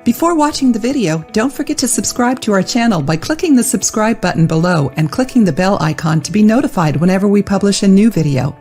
Before watching the video, don't forget to subscribe to our channel by clicking the subscribe button below and clicking the bell icon to be notified whenever we publish a new video.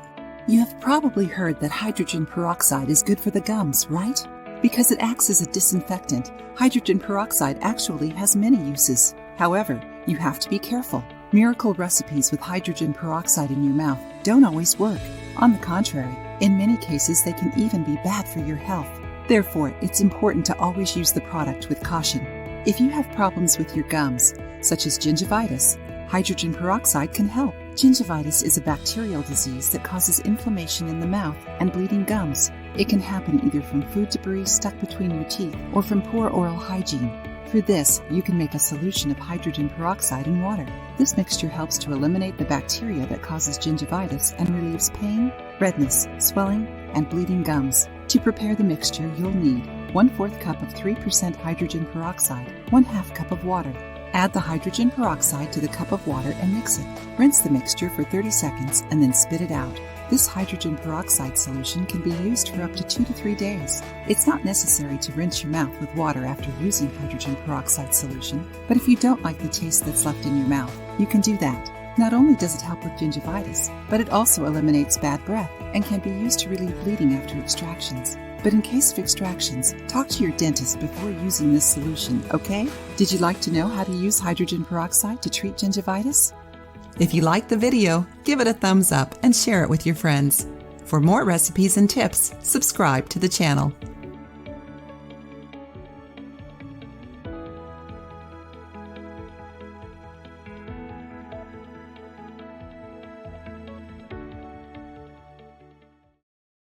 You have probably heard that hydrogen peroxide is good for the gums, right? Because it acts as a disinfectant, hydrogen peroxide actually has many uses. However, you have to be careful. Miracle recipes with hydrogen peroxide in your mouth don't always work. On the contrary, in many cases they can even be bad for your health. Therefore, it's important to always use the product with caution. If you have problems with your gums, such as gingivitis, hydrogen peroxide can help. Gingivitis is a bacterial disease that causes inflammation in the mouth and bleeding gums. It can happen either from food debris stuck between your teeth or from poor oral hygiene. For this, you can make a solution of hydrogen peroxide and water. This mixture helps to eliminate the bacteria that causes gingivitis and relieves pain, redness, swelling, and bleeding gums. To prepare the mixture, you'll need 1/4 cup of 3% hydrogen peroxide, 1/2 cup of water. Add the hydrogen peroxide to the cup of water and mix it. Rinse the mixture for 30 seconds and then spit it out. This hydrogen peroxide solution can be used for up to 2 to 3 days. It's not necessary to rinse your mouth with water after using hydrogen peroxide solution, but if you don't like the taste that's left in your mouth, you can do that. Not only does it help with gingivitis, but it also eliminates bad breath and can be used to relieve bleeding after extractions. But in case of extractions, talk to your dentist before using this solution, okay? Did you like to know how to use hydrogen peroxide to treat gingivitis? If you liked the video, give it a thumbs up and share it with your friends. For more recipes and tips, subscribe to the channel.